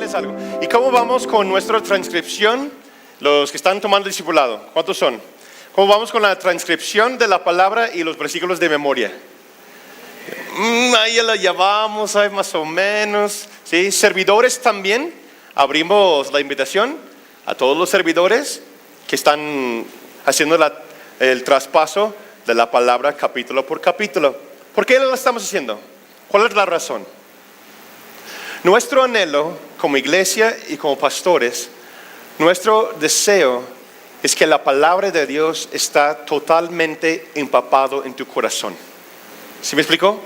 preguntarles algo. ¿Y cómo vamos con nuestra transcripción? Los que están tomando discipulado, ¿cuántos son? ¿Cómo vamos con la transcripción de la palabra y los versículos de memoria? Ahí ya la llevamos, ahí más o menos. ¿Sí? Servidores también, abrimos la invitación a todos los servidores que están haciendo el traspaso de la palabra capítulo por capítulo. ¿Por qué lo estamos haciendo? ¿Cuál es la razón? Nuestro anhelo como iglesia y como pastores, nuestro deseo es que la palabra de Dios está totalmente empapado en tu corazón. ¿Sí me explicó?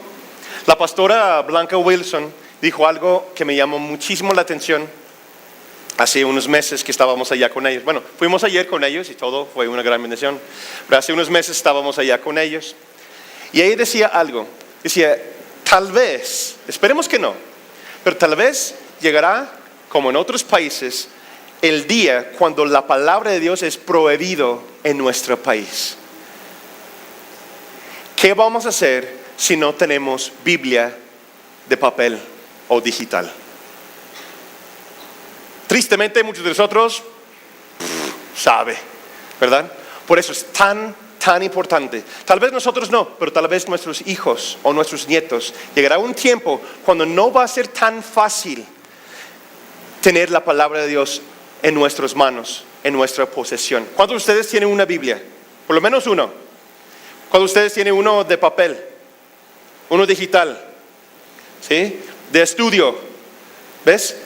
La pastora Blanca Wilson dijo algo que me llamó muchísimo la atención hace unos meses que estábamos allá con ellos. Bueno, fuimos ayer con ellos y todo fue una gran bendición, pero hace unos meses estábamos allá con ellos. Y ella decía algo, decía, tal vez, esperemos que no, pero tal vez llegará, como en otros países, el día cuando la palabra de Dios es prohibido en nuestro país. ¿Qué vamos a hacer si no tenemos Biblia de papel o digital? Tristemente muchos de nosotros sabe, ¿verdad? Por eso es tan importante. Tal vez nosotros no, pero tal vez nuestros hijos o nuestros nietos. Llegará un tiempo cuando no va a ser tan fácil tener la palabra de Dios en nuestras manos, en nuestra posesión. ¿Cuántos de ustedes tienen una Biblia? Por lo menos uno. ¿Cuántos de ustedes tienen uno de papel? Uno digital. ¿Sí? De estudio. ¿Ves?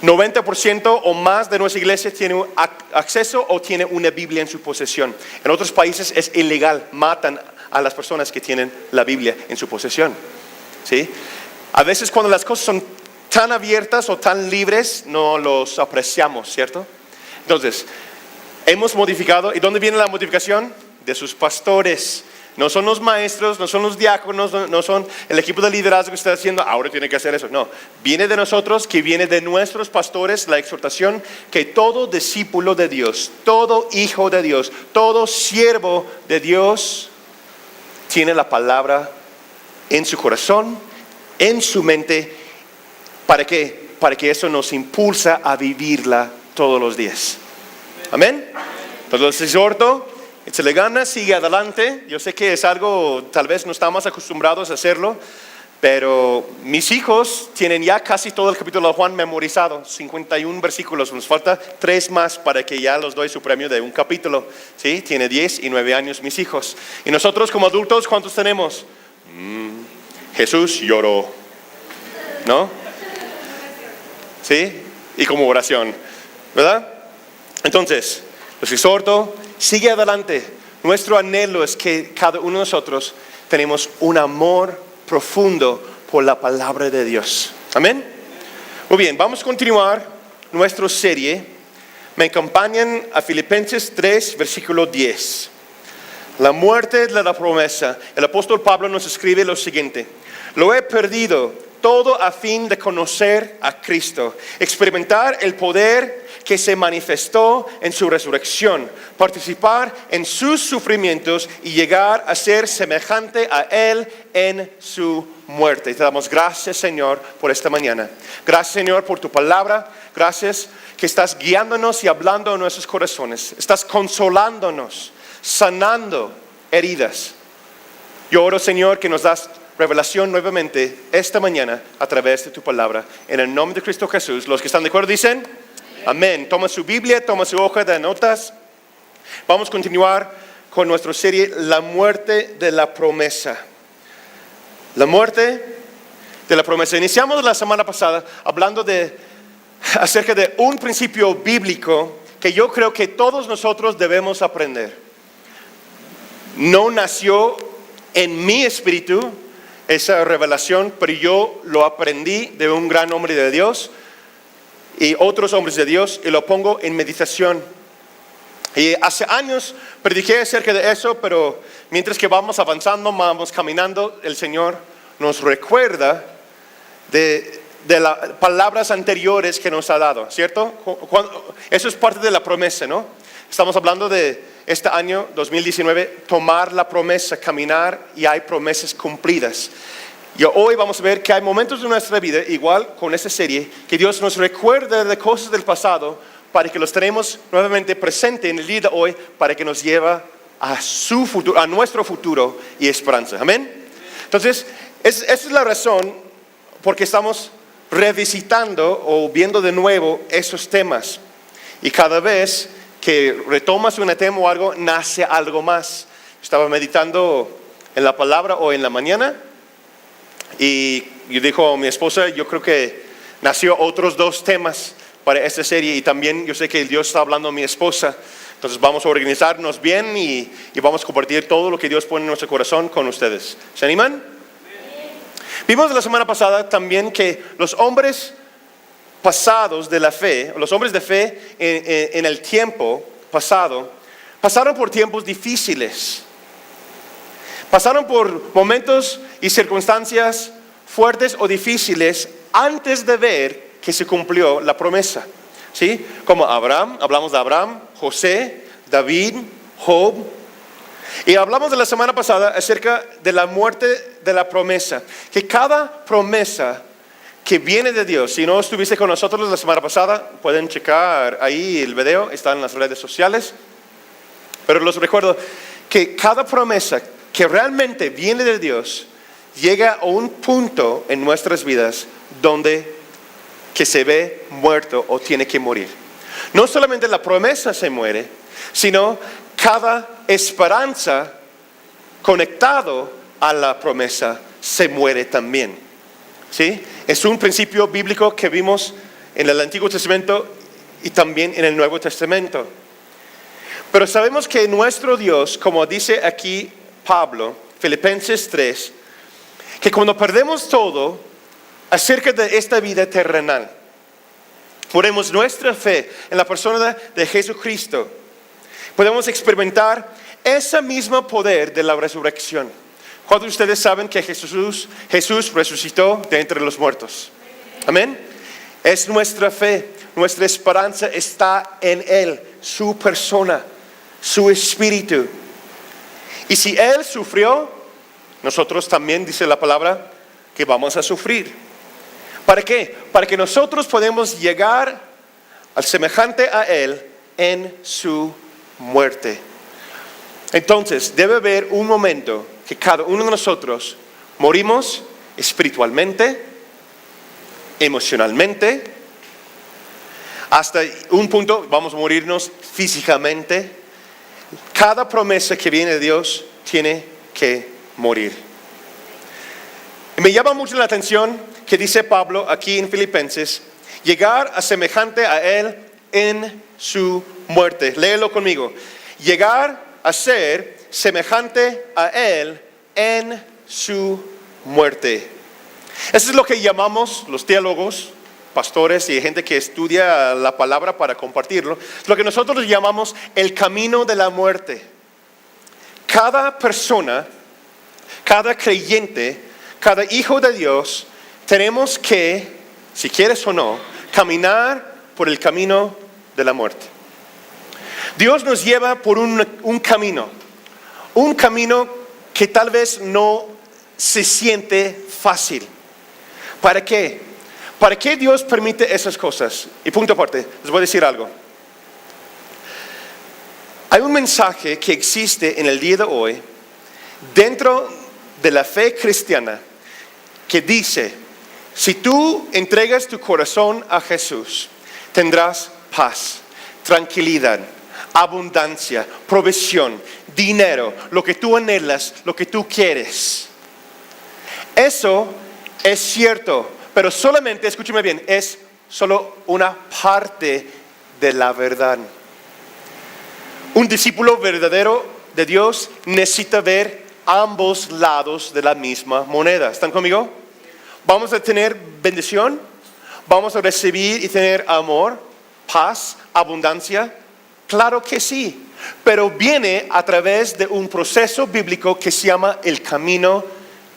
90% o más de nuestra iglesia tiene acceso o tiene una Biblia en su posesión. En otros países es ilegal, matan a las personas que tienen la Biblia en su posesión. ¿Sí? A veces cuando las cosas son tan abiertas o tan libres, no los apreciamos, ¿cierto? Entonces, hemos modificado. ¿Y dónde viene la modificación? De sus pastores. No son los maestros, no son los diáconos, no son el equipo de liderazgo que está haciendo, ahora tiene que hacer eso. No, viene de nosotros, que viene de nuestros pastores, la exhortación que todo discípulo de Dios, todo hijo de Dios, todo siervo de Dios tiene la palabra en su corazón, en su mente. ¿Para qué? Para que eso nos impulsa a vivirla todos los días. Amén. Pues los exhorto. Échale ganas, sigue adelante. Yo sé que es algo, tal vez no estamos acostumbrados a hacerlo, pero mis hijos tienen ya casi todo el capítulo de Juan memorizado, 51 versículos. Nos falta 3 más para que ya los doy su premio de un capítulo. ¿Sí? Tiene 10 y 9 años mis hijos. Y nosotros como adultos, ¿cuántos tenemos? Jesús lloró, ¿no? ¿Sí? Y como oración, ¿verdad? Entonces, los exhorto. Sigue adelante. Nuestro anhelo es que cada uno de nosotros tenemos un amor profundo por la palabra de Dios. Amén. Muy bien, vamos a continuar nuestra serie. Me acompañan a Filipenses 3, versículo 10. La muerte de la promesa. El apóstol Pablo nos escribe lo siguiente: lo he perdido todo a fin de conocer a Cristo, experimentar el poder que se manifestó en su resurrección, participar en sus sufrimientos y llegar a ser semejante a Él en su muerte. Y te damos gracias, Señor, por esta mañana. Gracias, Señor, por tu palabra. Gracias que estás guiándonos y hablando en nuestros corazones. Estás consolándonos, sanando heridas. Yo oro, Señor, que nos das revelación nuevamente esta mañana a través de tu palabra. En el nombre de Cristo Jesús. Los que están de acuerdo dicen amén. Toma su Biblia, toma su hoja de notas. Vamos a continuar con nuestra serie La muerte de la promesa. La muerte de la promesa. Iniciamos la semana pasada hablando acerca de un principio bíblico que yo creo que todos nosotros debemos aprender. No nació en mi espíritu esa revelación, pero yo lo aprendí de un gran hombre de Dios y otros hombres de Dios, y lo pongo en meditación. Y hace años prediqué acerca de eso, pero mientras que vamos avanzando, vamos caminando, el Señor nos recuerda de las palabras anteriores que nos ha dado, ¿cierto? Eso es parte de la promesa, ¿no? Estamos hablando de este año 2019, tomar la promesa, caminar, y hay promesas cumplidas. Y hoy vamos a ver que hay momentos de nuestra vida, igual con esta serie, que Dios nos recuerda de cosas del pasado para que los tenemos nuevamente presente en el día de hoy, para que nos lleve a su futuro, a nuestro futuro y esperanza. Amén. Entonces, esa es la razón por qué estamos revisitando o viendo de nuevo esos temas. Y cada vez que retomas un tema o algo, nace algo más. Estaba meditando en la palabra hoy en la mañana y yo dijo a mi esposa, yo creo que nació otros 2 temas para esta serie, y también yo sé que Dios está hablando a mi esposa. Entonces vamos a organizarnos bien y vamos a compartir todo lo que Dios pone en nuestro corazón con ustedes. ¿Se animan? Vimos la semana pasada también que los hombres pasados de la fe, los hombres de fe en el tiempo pasado, pasaron por tiempos difíciles. Pasaron por momentos y circunstancias fuertes o difíciles antes de ver que se cumplió la promesa. ¿Sí? Como Abraham, hablamos de Abraham, José, David, Job. Y hablamos de la semana pasada acerca de la muerte de la promesa. Que cada promesa que viene de Dios, si no estuviste con nosotros la semana pasada, pueden checar ahí el video, está en las redes sociales. Pero los recuerdo que cada promesa que realmente viene de Dios llega a un punto en nuestras vidas donde que se ve muerto o tiene que morir. No solamente la promesa se muere, sino cada esperanza conectado a la promesa se muere también. ¿Sí? Es un principio bíblico que vimos en el Antiguo Testamento y también en el Nuevo Testamento. Pero sabemos que nuestro Dios, como dice aquí Pablo, Filipenses 3, que cuando perdemos todo acerca de esta vida terrenal, ponemos nuestra fe en la persona de Jesucristo, podemos experimentar ese mismo poder de la resurrección. ¿Cuántos de ustedes saben que Jesús resucitó de entre los muertos? Amén. Es nuestra fe, nuestra esperanza está en Él, su persona, su espíritu. Y si Él sufrió, nosotros también, dice la palabra, que vamos a sufrir. ¿Para qué? Para que nosotros podamos llegar al semejante a Él en su muerte. Entonces, debe haber un momento que cada uno de nosotros morimos espiritualmente, emocionalmente, hasta un punto vamos a morirnos físicamente. Cada promesa que viene de Dios tiene que morir. Y me llama mucho la atención que dice Pablo aquí en Filipenses, llegar a semejante a Él en su muerte. Léelo conmigo. Llegar a ser semejante a Él en su muerte. Eso es lo que llamamos los teólogos, pastores y gente que estudia la palabra para compartirlo, lo que nosotros llamamos el camino de la muerte. Cada persona, cada creyente, cada hijo de Dios, tenemos que, si quieres o no, caminar por el camino de la muerte. Dios nos lleva por un camino que tal vez no se siente fácil. ¿Para qué? ¿Para qué Dios permite esas cosas? Y punto aparte, les voy a decir algo. Hay un mensaje que existe en el día de hoy dentro de la fe cristiana que dice, si tú entregas tu corazón a Jesús, tendrás paz, tranquilidad, abundancia, provisión, dinero, lo que tú anhelas, lo que tú quieres. Eso es cierto, pero solamente, escúcheme bien, es solo una parte de la verdad. Un discípulo verdadero de Dios necesita ver ambos lados de la misma moneda. ¿Están conmigo? ¿Vamos a tener bendición? ¿Vamos a recibir y tener amor, paz, abundancia? Claro que sí, pero viene a través de un proceso bíblico que se llama el camino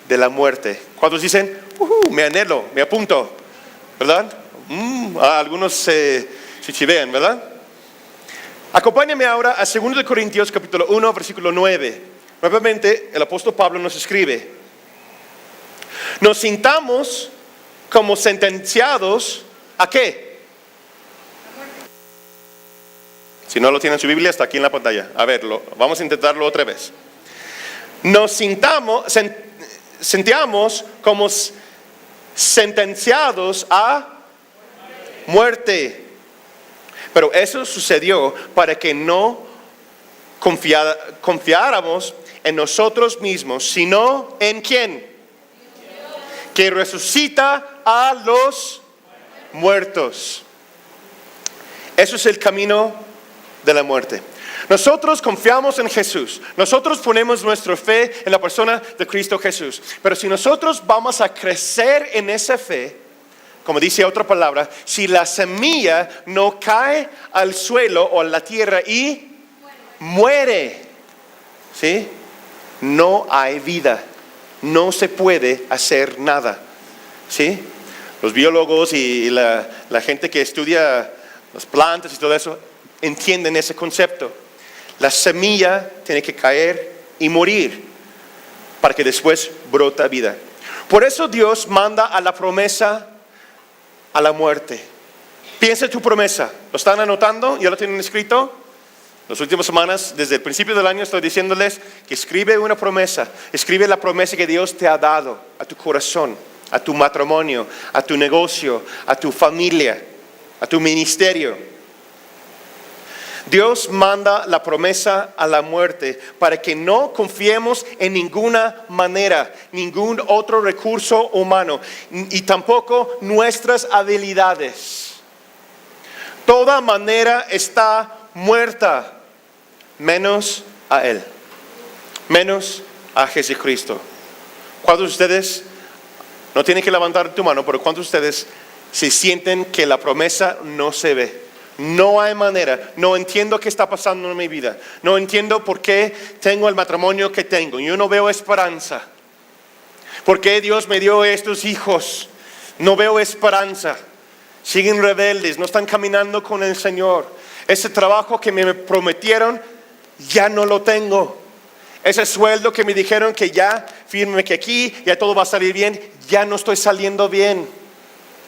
de la muerte. ¿Cuántos dicen, me anhelo, me apunto? ¿Verdad? Algunos se chivean, ¿verdad? Acompáñame ahora a 2 Corintios capítulo 1, versículo 9. Nuevamente el apóstol Pablo nos escribe: Nos sintamos como sentenciados ¿a qué? Si no lo tienen en su Biblia, está aquí en la pantalla. A ver, vamos a intentarlo otra vez. Nos sentíamos como sentenciados a muerte. Pero eso sucedió para que no confiáramos en nosotros mismos, sino en ¿quién? Que resucita a los muertos. Eso es el camino de la muerte. Nosotros confiamos en Jesús. Nosotros ponemos nuestra fe en la persona de Cristo Jesús. Pero si nosotros vamos a crecer en esa fe, como dice otra palabra, si la semilla no cae al suelo o a la tierra y muere, ¿sí? No hay vida. No se puede hacer nada, ¿sí? Los biólogos y la gente que estudia las plantas y todo eso entienden ese concepto. La semilla tiene que caer y morir para que después brota vida. Por eso Dios manda a la promesa a la muerte. Piensa en tu promesa. ¿Lo están anotando? ¿Ya lo tienen escrito? Las últimas semanas, desde el principio del año, estoy diciéndoles que escribe una promesa. Escribe la promesa que Dios te ha dado a tu corazón, a tu matrimonio, a tu negocio, a tu familia, a tu ministerio. Dios manda la promesa a la muerte para que no confiemos en ninguna manera, ningún otro recurso humano y tampoco nuestras habilidades. Toda manera está muerta, menos a Él, menos a Jesucristo. ¿Cuántos de ustedes, no tienen que levantar tu mano, pero cuántos de ustedes se sienten que la promesa no se ve? No hay manera, no entiendo qué está pasando en mi vida, no entiendo por qué tengo el matrimonio que tengo, yo no veo esperanza. ¿Por qué Dios me dio estos hijos? No veo esperanza. Siguen rebeldes, no están caminando con el Señor. Ese trabajo que me prometieron, ya no lo tengo. Ese sueldo que me dijeron que ya, fírmeme que aquí, ya todo va a salir bien, ya no estoy saliendo bien.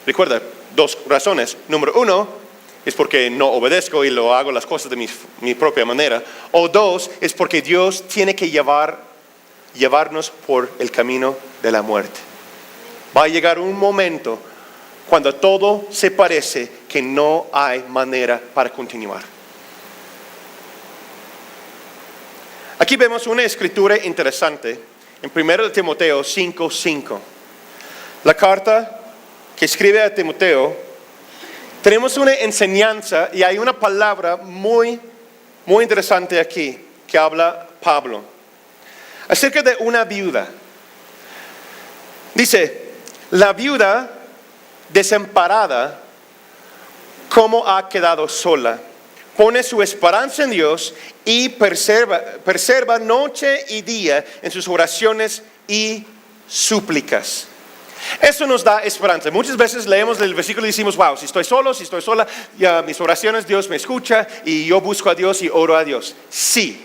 Recuerda, 2 razones. Número 1, es porque no obedezco y lo hago las cosas de mi propia manera. O 2, es porque Dios tiene que llevarnos por el camino de la muerte. Va a llegar un momento cuando todo se parece que no hay manera para continuar. Aquí vemos una escritura interesante en 1 Timoteo 5:5. La carta que escribe a Timoteo. Tenemos una enseñanza y hay una palabra muy, muy interesante aquí que habla Pablo acerca de una viuda. Dice, la viuda desamparada, ¿cómo ha quedado sola? Pone su esperanza en Dios y persevera noche y día en sus oraciones y súplicas. Eso nos da esperanza. Muchas veces leemos el versículo y decimos, wow, si estoy solo, si estoy sola, ya mis oraciones Dios me escucha y yo busco a Dios y oro a Dios. Sí,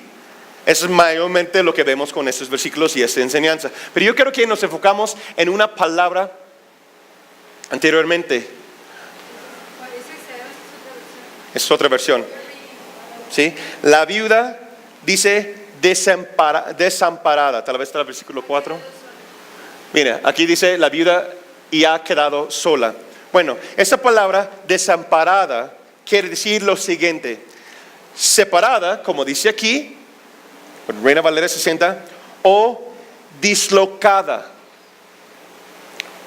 eso es mayormente lo que vemos con estos versículos y esta enseñanza. Pero yo quiero que nos enfocamos en una palabra anteriormente. Es otra versión. ¿Sí? La viuda dice desamparada. Tal vez está el versículo 4. Mira, aquí dice la viuda y ha quedado sola. Bueno, esa palabra desamparada quiere decir lo siguiente. Separada, como dice aquí, Reina Valera 60, o dislocada.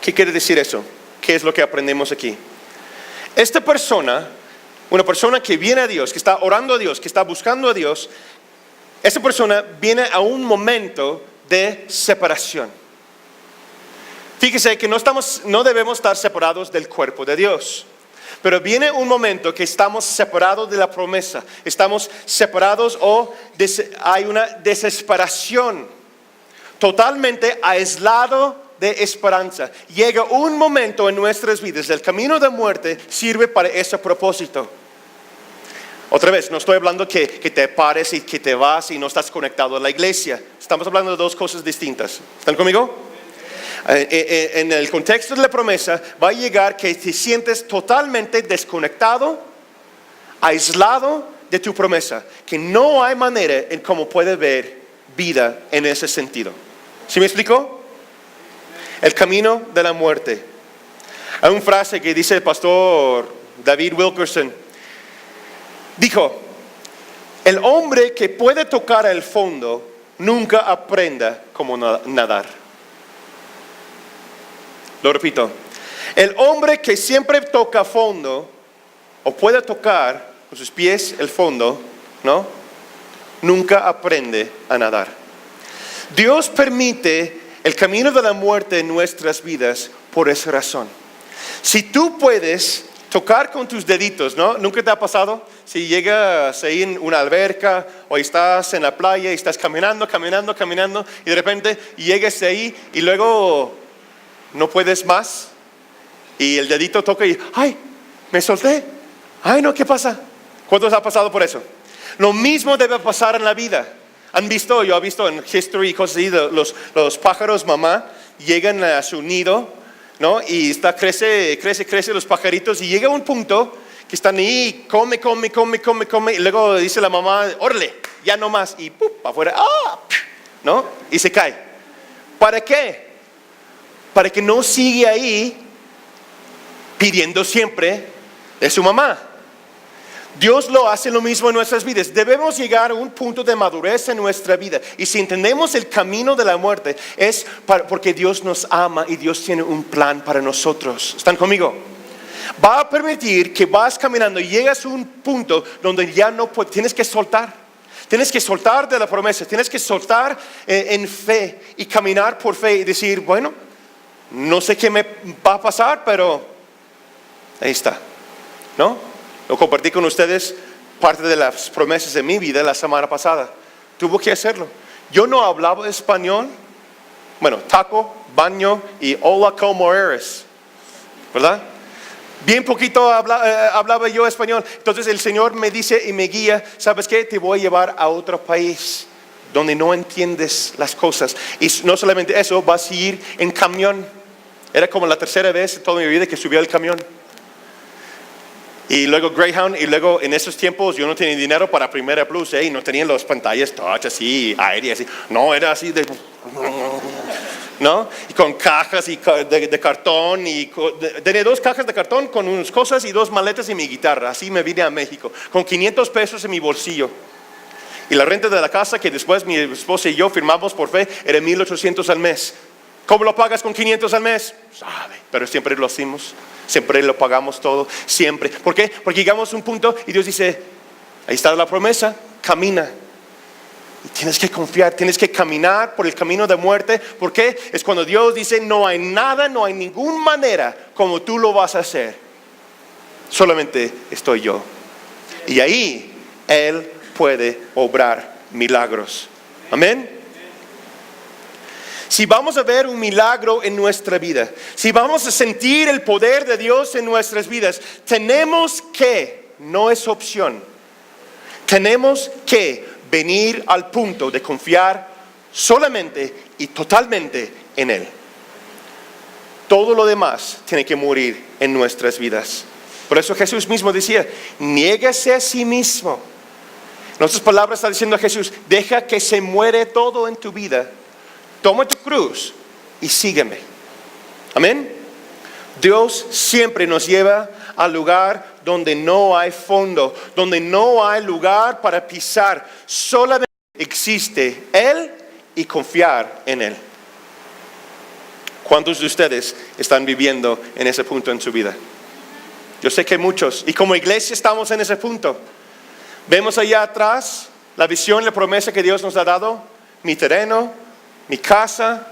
¿Qué quiere decir eso? ¿Qué es lo que aprendemos aquí? Esta persona, una persona que viene a Dios, que está orando a Dios, que está buscando a Dios, esa persona viene a un momento de separación. Fíjese que no debemos estar separados del cuerpo de Dios. Pero viene un momento que estamos separados de la promesa. Estamos separados o hay una desesperación. Totalmente aislado de esperanza. Llega un momento en nuestras vidas. El camino de muerte sirve para ese propósito. Otra vez, no estoy hablando que te pares y que te vas y no estás conectado a la iglesia. Estamos hablando de 2 cosas distintas. ¿Están conmigo? En el contexto de la promesa va a llegar que te sientes totalmente desconectado, aislado de tu promesa, que no hay manera en cómo puedes ver vida en ese sentido. ¿Sí me explicó? El camino de la muerte. Hay una frase que dice el pastor David Wilkerson. Dijo: el hombre que puede tocar el fondo nunca aprenda cómo nadar. Lo repito. El hombre que siempre toca fondo o puede tocar con sus pies el fondo, ¿no?, nunca aprende a nadar. Dios permite el camino de la muerte en nuestras vidas por esa razón. Si tú puedes tocar con tus deditos, ¿no? ¿Nunca te ha pasado? Si llegas ahí en una alberca o estás en la playa y estás caminando y de repente llegas ahí y luego no puedes más y el dedito toca y ¡ay! Me solté. ¡Ay, no! ¿Qué pasa? ¿Cuántos ha pasado por eso? Lo mismo debe pasar en la vida. Yo he visto en History y cosas así, los pájaros mamá llegan a su nido, ¿no? Y crece los pajaritos y llega un punto que están ahí, come, y luego dice la mamá, órale, ya no más, y ¡pum!, afuera, ¡ah!, ¿no? Y se cae. ¿Para qué? Para que no siga ahí pidiendo siempre de su mamá. Dios lo hace lo mismo en nuestras vidas. Debemos llegar a un punto de madurez en nuestra vida. Y si entendemos el camino de la muerte, es porque Dios nos ama y Dios tiene un plan para nosotros. ¿Están conmigo? Va a permitir que vas caminando y llegas a un punto donde ya no puedes, tienes que soltar. Tienes que soltar de la promesa, tienes que soltar en fe y caminar por fe y decir, bueno, no sé qué me va a pasar, pero ahí está, ¿no? Lo compartí con ustedes, parte de las promesas de mi vida la semana pasada. Tuve que hacerlo. Yo no hablaba español. Bueno, taco, baño y hola, ¿cómo eres? ¿Verdad? Bien poquito hablaba yo español. Entonces el Señor me dice y me guía, ¿sabes qué? Te voy a llevar a otro país donde no entiendes las cosas. Y no solamente eso, vas a ir en camión. Era como la tercera vez en toda mi vida que subí al camión. Y luego Greyhound, y luego en esos tiempos yo no tenía dinero para Primera Plus, y no tenían las pantallas touch así, aéreas, así. No, era así de, ¿no? Y con cajas de cartón, y tenía 2 cajas de cartón con unas cosas y 2 maletas y mi guitarra. Así me vine a México, con 500 pesos en mi bolsillo. Y la renta de la casa que después mi esposa y yo firmamos por fe era 1,800 al mes. ¿Cómo lo pagas con 500 al mes? Sabe, pero siempre lo hacemos. Siempre lo pagamos todo, siempre. ¿Por qué? Porque llegamos a un punto y Dios dice, ahí está la promesa, camina. Y tienes que confiar, tienes que caminar por el camino de muerte. ¿Por qué? Es cuando Dios dice, no hay nada, no hay ninguna manera como tú lo vas a hacer. Solamente estoy yo. Y ahí Él puede obrar milagros. Amén. Si vamos a ver un milagro en nuestra vida, si vamos a sentir el poder de Dios en nuestras vidas, tenemos que, no es opción, tenemos que venir al punto de confiar solamente y totalmente en Él. Todo lo demás tiene que morir en nuestras vidas. Por eso Jesús mismo decía, niégase a sí mismo. En otras palabras está diciendo Jesús, deja que se muere todo en tu vida. Toma tu cruz y sígueme. Amén. Dios siempre nos lleva al lugar donde no hay fondo, donde no hay lugar para pisar. Solamente existe Él y confiar en Él. ¿Cuántos de ustedes están viviendo en ese punto en su vida? Yo sé que muchos, y como iglesia estamos en ese punto. Vemos allá atrás la visión, la promesa que Dios nos ha dado, mi terreno, mi casa,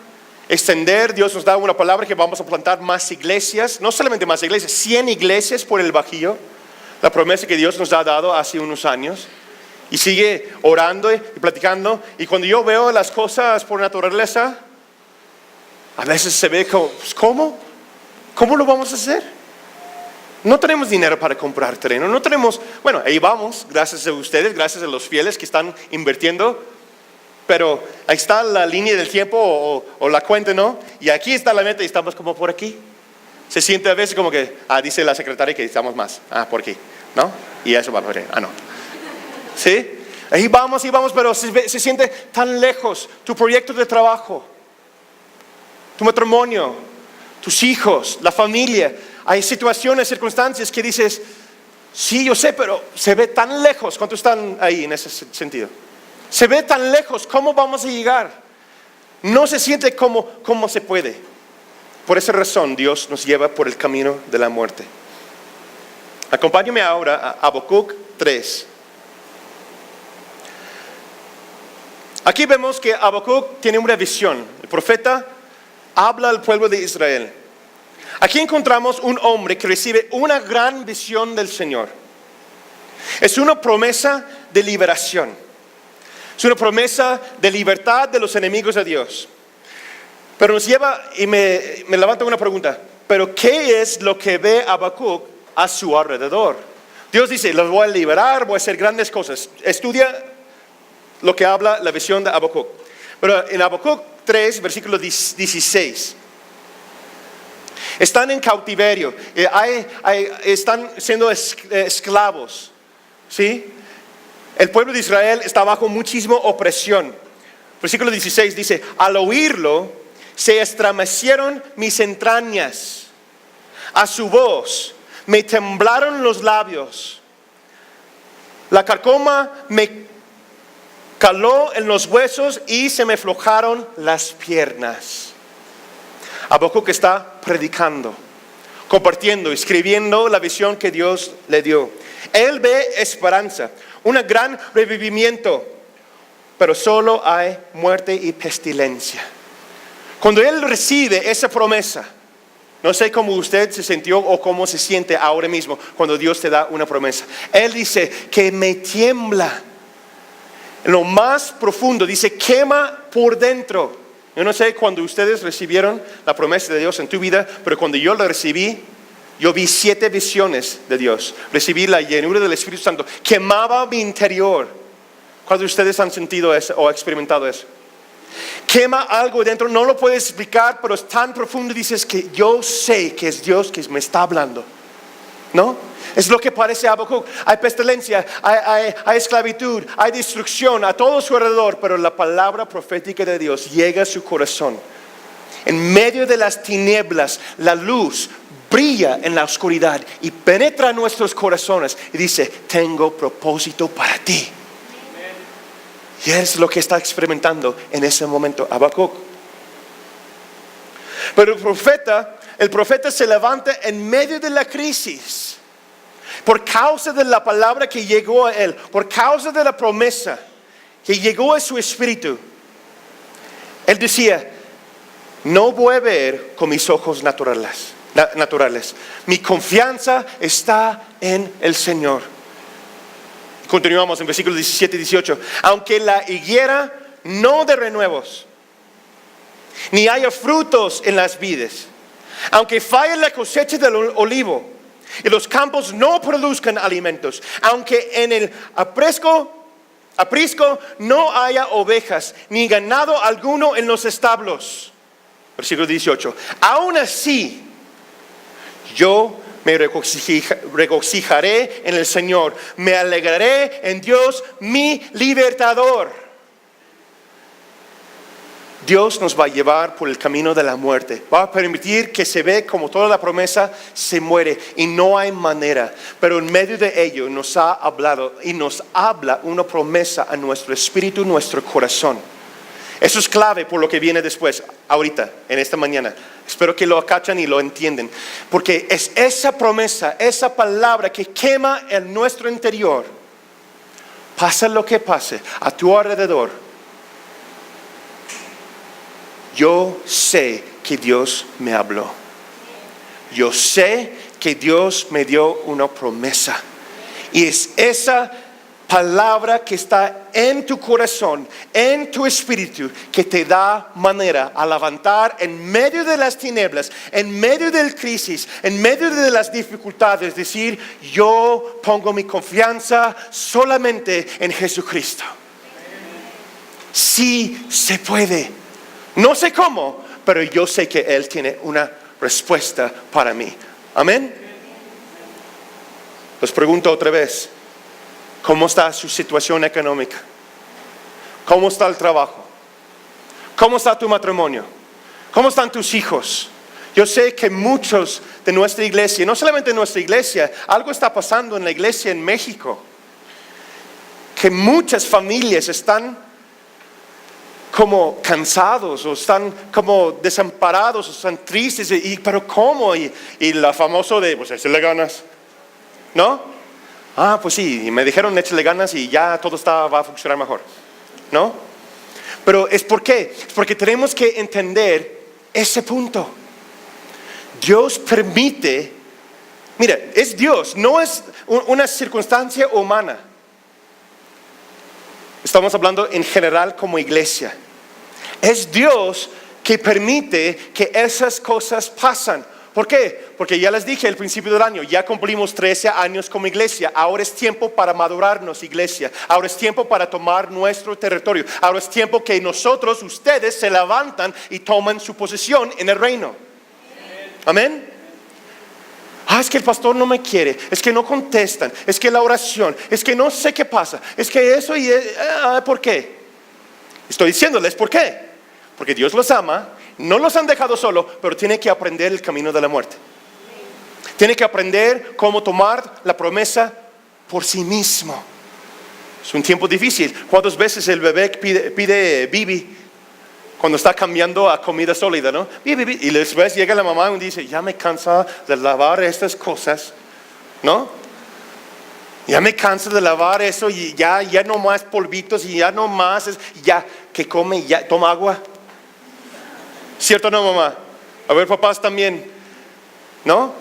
extender. Dios nos da una palabra que vamos a plantar más iglesias, no solamente más iglesias, 100 iglesias por el Bajío, la promesa que Dios nos ha dado hace unos años, y sigue orando y platicando. Y cuando yo veo las cosas por naturaleza, a veces se ve como, ¿cómo lo vamos a hacer? No tenemos dinero para comprar terreno, no tenemos, bueno, ahí vamos, gracias a ustedes, gracias a los fieles que están invirtiendo. pero ahí está la línea del tiempo o la cuenta, ¿no? Y aquí está la meta y estamos como por aquí. Se siente a veces como que, dice la secretaria que estamos más, por aquí, ¿no? Y eso va por ahí, no. ¿Sí? Ahí vamos, pero se siente tan lejos tu proyecto de trabajo, tu matrimonio, tus hijos, la familia. Hay situaciones, circunstancias que dices, sí, yo sé, pero se ve tan lejos. ¿Cuántos están ahí en ese sentido? Se ve tan lejos, ¿cómo vamos a llegar? No se siente como se puede. Por esa razón Dios nos lleva por el camino de la muerte. Acompáñame ahora a Habacuc 3. Aquí vemos que Habacuc tiene una visión. El profeta habla al pueblo de Israel. Aquí encontramos un hombre que recibe una gran visión del Señor. Es una promesa de liberación. Es una promesa de libertad de los enemigos de Dios. Pero nos lleva y me levanta una pregunta. ¿Pero qué es lo que ve Habacuc a su alrededor? Dios dice, los voy a liberar, voy a hacer grandes cosas. Estudia lo que habla la visión de Habacuc. Pero en Habacuc 3, versículo 16. Están en cautiverio, están siendo esclavos, ¿sí? El pueblo de Israel está bajo muchísima opresión. Versículo 16 dice, al oírlo, se estremecieron mis entrañas. A su voz, me temblaron los labios. La carcoma me caló en los huesos y se me aflojaron las piernas. Habacuc está predicando, compartiendo, escribiendo la visión que Dios le dio. Él ve esperanza, un gran revivimiento, pero solo hay muerte y pestilencia. Cuando él recibe esa promesa, no sé cómo usted se sintió o cómo se siente ahora mismo cuando Dios te da una promesa. Él dice que me tiembla. En lo más profundo dice, quema por dentro. Yo no sé cuando ustedes recibieron la promesa de Dios en tu vida, pero cuando yo la recibí, yo vi 7 visiones de Dios. Recibí la llenura del Espíritu Santo. Quemaba mi interior. ¿Cuántos de ustedes han sentido eso o experimentado eso? Quema algo dentro, no lo puedes explicar, pero es tan profundo, dices que yo sé que es Dios que me está hablando. ¿No? Es lo que parece Habacuc. Hay pestilencia, hay esclavitud, hay destrucción a todo su alrededor, pero la palabra profética de Dios llega a su corazón. En medio de las tinieblas, la luz brilla en la oscuridad y penetra en nuestros corazones y dice, tengo propósito para ti. Y es lo que está experimentando en ese momento Habacuc. Pero el profeta se levanta en medio de la crisis. Por causa de la palabra que llegó a él, por causa de la promesa que llegó a su espíritu. Él decía, no voy a ver con mis ojos naturales. Mi confianza está en el Señor. Continuamos en versículos 17 y 18. Aunque la higuera no dé renuevos, ni haya frutos en las vides, aunque falle la cosecha del olivo y los campos no produzcan alimentos, aunque en el aprisco no haya ovejas, ni ganado alguno en los establos. Versículo 18. Aún así, yo me regocijaré en el Señor, me alegraré en Dios mi libertador. Dios nos va a llevar por el camino de la muerte. Va a permitir que se ve como toda la promesa se muere y no hay manera. Pero en medio de ello nos ha hablado y nos habla una promesa a nuestro espíritu, nuestro corazón. Eso es clave por lo que viene después, ahorita, en esta mañana. Espero que lo acachan y lo entienden. Porque es esa promesa, esa palabra que quema en nuestro interior. Pasa lo que pase a tu alrededor. Yo sé que Dios me habló. Yo sé que Dios me dio una promesa. Y es esa palabra que está en tu corazón, en tu espíritu, que te da manera a levantar en medio de las tinieblas, en medio de la crisis, en medio de las dificultades, decir, yo pongo mi confianza solamente en Jesucristo. Sí se puede. No sé cómo, pero yo sé que Él tiene una respuesta para mí. Amén. Les pregunto otra vez, ¿cómo está su situación económica? ¿Cómo está el trabajo? ¿Cómo está tu matrimonio? ¿Cómo están tus hijos? Yo sé que muchos de nuestra iglesia, no solamente en nuestra iglesia, algo está pasando en la iglesia en México, que muchas familias están como cansados o están como desamparados o están tristes, pero ¿cómo? Y la famoso de, pues échale ganas, ¿no? Ah, pues sí, y me dijeron échale ganas y ya todo va a funcionar mejor, ¿no? Pero es porque tenemos que entender ese punto. Dios permite, mira, es Dios, no es una circunstancia humana. Estamos hablando en general como iglesia. Es Dios que permite que esas cosas pasan. ¿Por qué? Porque ya les dije al principio del año, ya cumplimos 13 años como iglesia. Ahora es tiempo para madurarnos, iglesia. Ahora es tiempo para tomar nuestro territorio. Ahora es tiempo que nosotros, ustedes, se levantan y toman su posición en el reino. Amén. Es que el pastor no me quiere, es que no contestan, es que la oración, es que no sé qué pasa, es que eso ¿por qué? Estoy diciéndoles por qué. Porque Dios los ama, no los han dejado solo, pero tiene que aprender el camino de la muerte. Tiene que aprender cómo tomar la promesa por sí mismo. Es un tiempo difícil. ¿Cuántas veces el bebé pide bibi? Cuando está cambiando a comida sólida, ¿no? Y después llega la mamá y dice, ya me cansa de lavar estas cosas, ¿no? Ya me cansa de lavar eso y ya no más polvitos y ya no más, ya que come, ya toma agua. ¿Cierto o no, mamá? A ver, papás también, ¿no?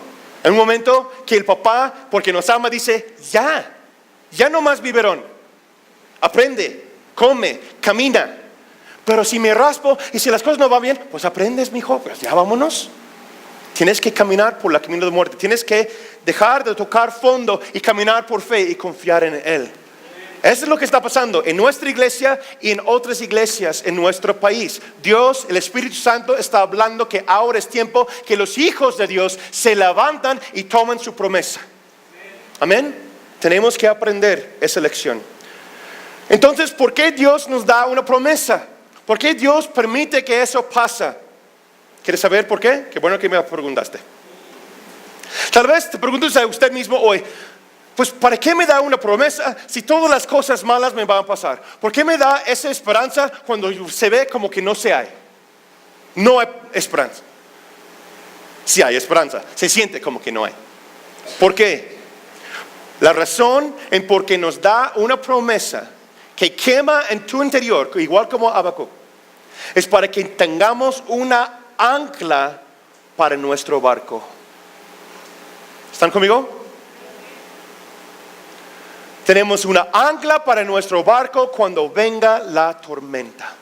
En un momento que el papá, porque nos ama, dice, ya no más biberón. Aprende, come, camina. Pero si me raspo y si las cosas no van bien, pues aprendes, mijo, pues ya vámonos. Tienes que caminar por el camino de muerte. Tienes que dejar de tocar fondo y caminar por fe y confiar en Él. Eso es lo que está pasando en nuestra iglesia y en otras iglesias en nuestro país. Dios, el Espíritu Santo, está hablando que ahora es tiempo que los hijos de Dios se levantan y toman su promesa. Amén. Tenemos que aprender esa lección. Entonces, ¿por qué Dios nos da una promesa? ¿Por qué Dios permite que eso pase? ¿Quieres saber por qué? Qué bueno que me preguntaste. Tal vez te preguntes a usted mismo hoy, pues ¿para qué me da una promesa si todas las cosas malas me van a pasar? ¿Por qué me da esa esperanza cuando se ve como que no se hay? No hay esperanza. Sí hay esperanza, se siente como que no hay. ¿Por qué? La razón en por qué nos da una promesa que quema en tu interior, igual como Habacuc, es para que tengamos una ancla para nuestro barco. ¿Están conmigo? Tenemos una ancla para nuestro barco cuando venga la tormenta.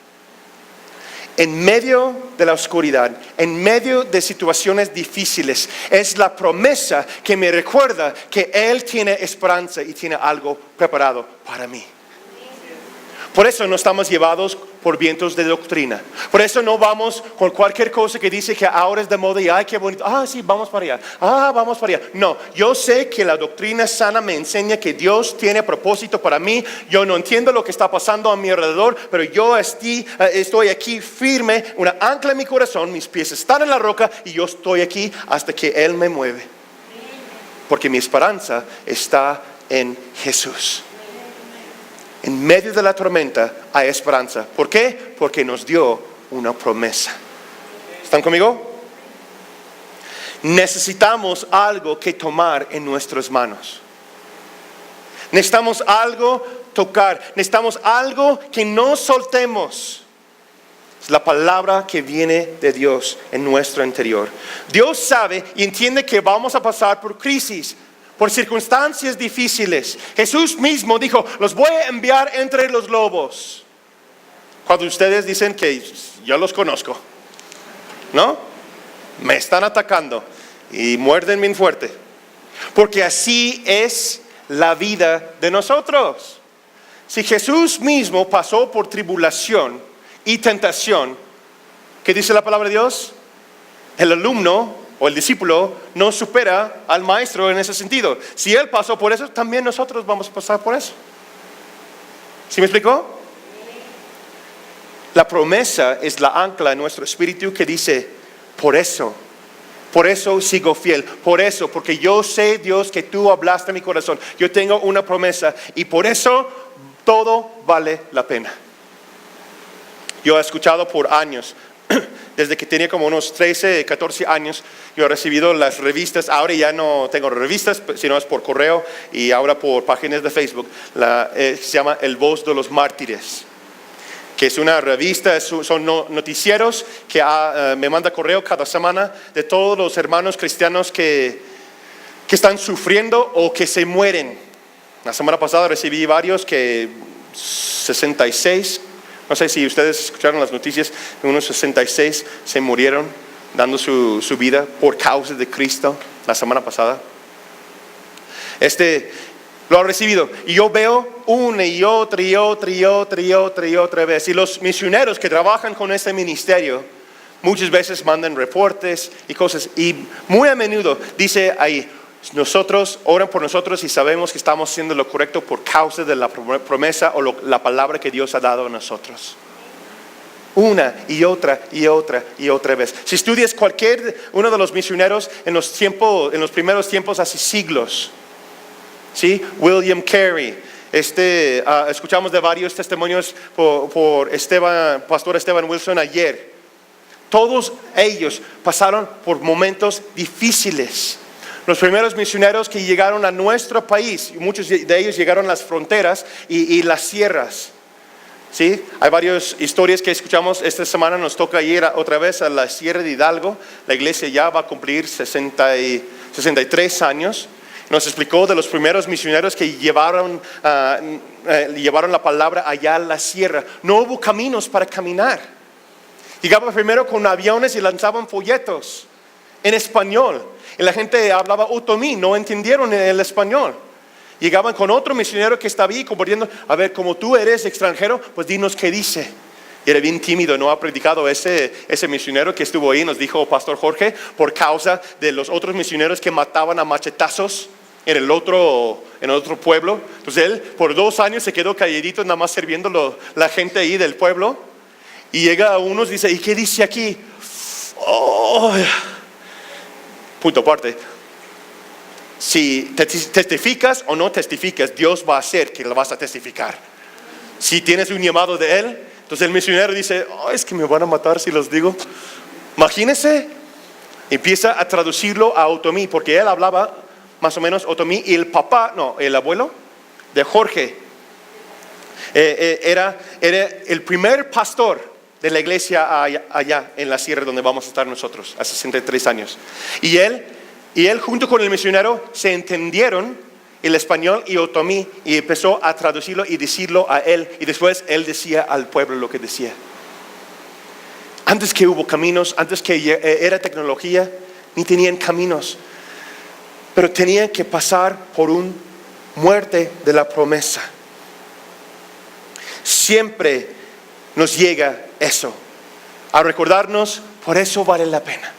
En medio de la oscuridad, en medio de situaciones difíciles, es la promesa que me recuerda que Él tiene esperanza y tiene algo preparado para mí. Por eso no estamos llevados por vientos de doctrina. Por eso no vamos con cualquier cosa que dice que ahora es de moda y ay, qué bonito. Sí, vamos para allá. Vamos para allá. No, yo sé que la doctrina sana me enseña que Dios tiene propósito para mí. Yo no entiendo lo que está pasando a mi alrededor, pero yo estoy aquí firme, una ancla en mi corazón, mis pies están en la roca y yo estoy aquí hasta que Él me mueve. Porque mi esperanza está en Jesús. En medio de la tormenta hay esperanza. ¿Por qué? Porque nos dio una promesa. ¿Están conmigo? Necesitamos algo que tomar en nuestras manos. Necesitamos algo tocar. Necesitamos algo que no soltemos. Es la palabra que viene de Dios en nuestro interior. Dios sabe y entiende que vamos a pasar por crisis, por circunstancias difíciles. Jesús mismo dijo, los voy a enviar entre los lobos. Cuando ustedes dicen que yo los conozco, ¿no? Me están atacando y muerden bien fuerte. Porque así es la vida de nosotros. si Jesús mismo pasó por tribulación y tentación, ¿qué dice la palabra de Dios? El alumno o el discípulo no supera al maestro en ese sentido. Si Él pasó por eso, también nosotros vamos a pasar por eso. ¿Sí me explicó? La promesa es la ancla en nuestro espíritu que dice, por eso sigo fiel, porque yo sé, Dios, que tú hablaste a mi corazón, yo tengo una promesa y por eso todo vale la pena. Yo he escuchado por años, desde que tenía como unos 13, 14 años, yo he recibido las revistas. Ahora ya no tengo revistas, sino es por correo y ahora por páginas de Facebook. Se llama El Voz de los Mártires, que es una revista, son noticieros que me manda correo cada semana de todos los hermanos cristianos que están sufriendo o que se mueren. La semana pasada recibí varios, 66, no sé si ustedes escucharon las noticias, unos 66 se murieron dando su vida por causa de Cristo la semana pasada. Lo ha recibido y yo veo una y otra vez. Y los misioneros que trabajan con este ministerio muchas veces mandan reportes y cosas, y muy a menudo dice ahí, nosotros oran por nosotros y sabemos que estamos haciendo lo correcto por causa de la promesa o la palabra que Dios ha dado a nosotros. Una y otra vez. Si estudias uno de los misioneros en los primeros tiempos hace siglos, ¿sí? William Carey. Escuchamos de varios testimonios por Pastor Esteban Wilson ayer. Todos ellos pasaron por momentos difíciles. Los primeros misioneros que llegaron a nuestro país, y muchos de ellos llegaron a las fronteras y las sierras. ¿Sí? Hay varias historias que escuchamos. Esta semana nos toca ir otra vez a la Sierra de Hidalgo. La iglesia ya va a cumplir 63 años. Nos explicó de los primeros misioneros que llevaron la palabra allá a la sierra. No hubo caminos para caminar. Llegaban primero con aviones y lanzaban folletos en español. Y la gente hablaba otomí, no entendieron el español. Llegaban con otro misionero que estaba ahí compartiendo, a ver, como tú eres extranjero, pues dinos qué dice. Y era bien tímido, no ha predicado ese misionero que estuvo ahí, nos dijo Pastor Jorge, por causa de los otros misioneros que mataban a machetazos en el otro pueblo. Entonces él por 2 años se quedó calladito, nada más sirviendo la gente ahí del pueblo. Y llega a unos y dice, ¿y qué dice aquí? Oh, punto aparte. Si testificas o no testificas, Dios va a hacer que lo vas a testificar. Si tienes un llamado de Él, entonces el misionero dice, oh, es que me van a matar si los digo. Imagínense, empieza a traducirlo a otomí, porque él hablaba más o menos otomí, y el abuelo de Jorge era el primer pastor de la iglesia allá en la sierra donde vamos a estar nosotros, hace 63 años. Y él junto con el misionero se entendieron el español y otomí, y empezó a traducirlo y decirlo a él, y después él decía al pueblo lo que decía. Antes que hubo caminos, antes que era tecnología, ni tenían caminos, pero tenían que pasar por una muerte de la promesa. Siempre nos llega eso, a recordarnos, por eso vale la pena.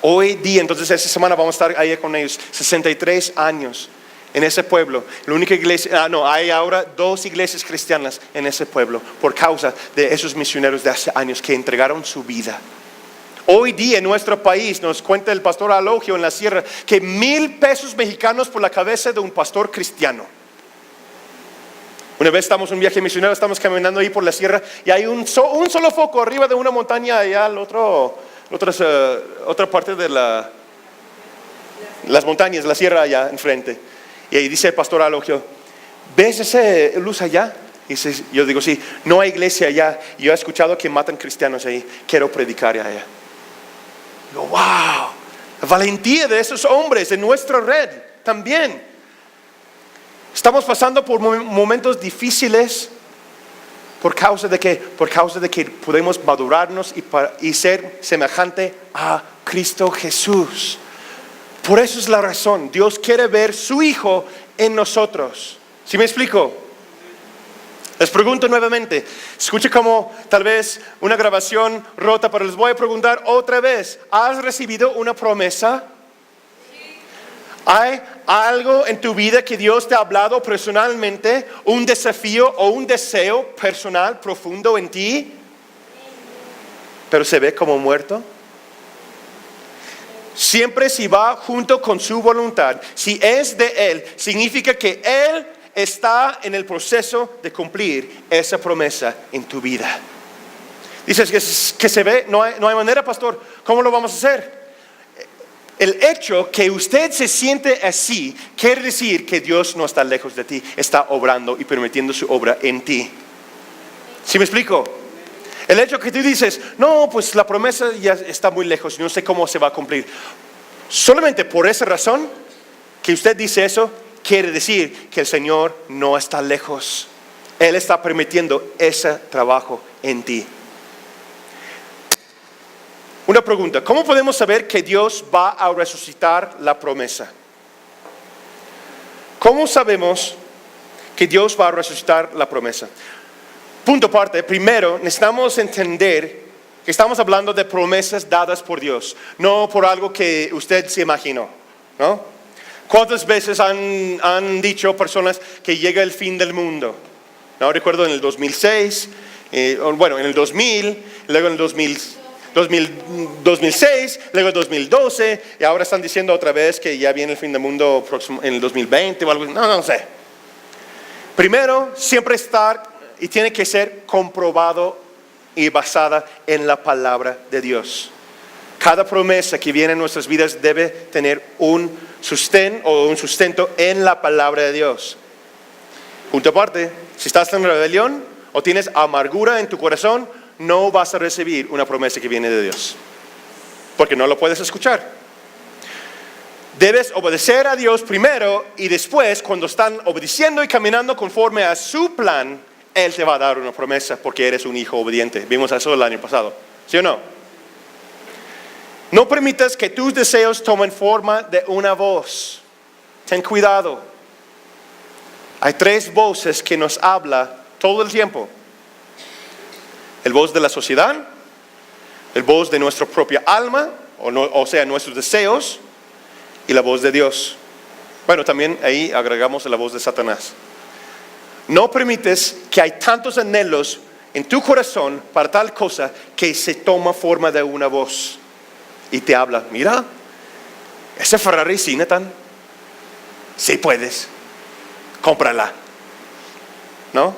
Hoy día, entonces esta semana vamos a estar ahí con ellos, 63 años en ese pueblo. La única iglesia, hay ahora 2 iglesias cristianas en ese pueblo, por causa de esos misioneros de hace años que entregaron su vida. Hoy día en nuestro país, nos cuenta el pastor Alogio en la sierra, que 1,000 pesos mexicanos por la cabeza de un pastor cristiano. Una vez estamos en un viaje misionero, estamos caminando ahí por la sierra, y hay un solo foco arriba de una montaña, allá al otra parte de las montañas, la sierra allá enfrente. Y ahí dice el pastor Alogio, ¿ves esa luz allá? Y yo digo, sí, no hay iglesia allá. Y yo he escuchado que matan cristianos ahí, quiero predicar allá. Digo, wow, la valentía de esos hombres en nuestra red también. Estamos pasando por momentos difíciles. ¿Por causa de qué? Por causa de que podemos madurarnos y ser semejante a Cristo Jesús. Por eso es la razón. Dios quiere ver su Hijo en nosotros. ¿Sí me explico? Les pregunto nuevamente, escuche como tal vez una grabación rota, pero les voy a preguntar otra vez, ¿has recibido una promesa? ¿Hay algo en tu vida que Dios te ha hablado personalmente, un desafío o un deseo personal profundo en ti, pero se ve como muerto? Siempre si va junto con su voluntad, si es de Él, significa que Él está en el proceso de cumplir esa promesa en tu vida. Dices que se ve, no hay manera, pastor, ¿cómo lo vamos a hacer? El hecho que usted se siente así quiere decir que Dios no está lejos de ti, está obrando y permitiendo su obra en ti. ¿Sí me explico? El hecho que tú dices, no, pues la promesa ya está muy lejos, no sé cómo se va a cumplir. Solamente por esa razón que usted dice eso, quiere decir que el Señor no está lejos. Él está permitiendo ese trabajo en ti. Una pregunta, ¿cómo podemos saber que Dios va a resucitar la promesa? ¿Cómo sabemos que Dios va a resucitar la promesa? Punto aparte, primero necesitamos entender que estamos hablando de promesas dadas por Dios, no por algo que usted se imaginó, ¿no? ¿Cuántas veces han dicho personas que llega el fin del mundo? No recuerdo en el 2006, en el 2000, luego en el 2006, luego en el 2012, y ahora están diciendo otra vez que ya viene el fin del mundo próximo, en el 2020 o algo así. No sé. Primero, siempre estar y tiene que ser comprobado y basada en la palabra de Dios. Cada promesa que viene en nuestras vidas debe tener un sustento en la palabra de Dios. Punto aparte, si estás en rebelión o tienes amargura en tu corazón, no vas a recibir una promesa que viene de Dios, porque no lo puedes escuchar. Debes obedecer a Dios primero y después, cuando están obedeciendo y caminando conforme a su plan, Él te va a dar una promesa porque eres un hijo obediente. Vimos eso el año pasado, ¿sí o no? No permitas que tus deseos tomen forma de una voz. Ten cuidado. Hay 3 voces que nos habla todo el tiempo. El voz de la sociedad, el voz de nuestra propia alma, o sea, nuestros deseos, y la voz de Dios. Bueno, también ahí agregamos la voz de Satanás. No permites que hay tantos anhelos en tu corazón para tal cosa que se toma forma de una voz. Y te habla, mira, ese Ferrari, sí, Nathan, sí puedes, cómprala, ¿no?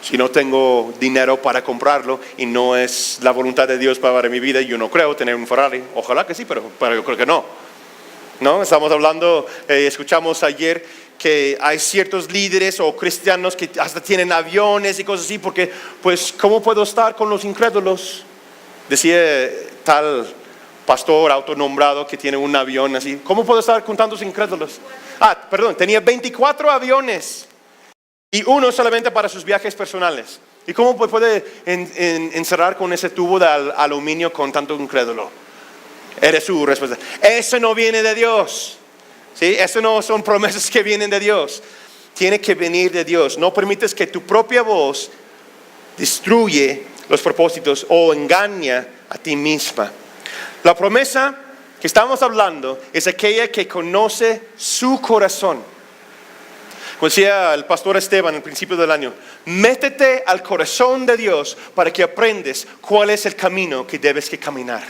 Si no tengo dinero para comprarlo y no es la voluntad de Dios para mi vida, yo no creo tener un Ferrari. Ojalá que sí, pero yo creo que no. ¿No? Estamos hablando, escuchamos ayer que hay ciertos líderes o cristianos que hasta tienen aviones y cosas así, porque, pues, ¿cómo puedo estar con los incrédulos? Decía tal pastor autonombrado que tiene un avión así. ¿Cómo puedo estar con tantos incrédulos? Tenía 24 aviones y uno solamente para sus viajes personales. ¿Y cómo puede encerrar con ese tubo de aluminio con tanto incrédulo? Eres su respuesta. Eso no viene de Dios. ¿Sí? Eso no son promesas que vienen de Dios. Tiene que venir de Dios. No permites que tu propia voz destruye los propósitos o engaña a ti misma. La promesa que estamos hablando es aquella que conoce su corazón. Como decía el pastor Esteban al principio del año, métete al corazón de Dios para que aprendes cuál es el camino que debes que caminar.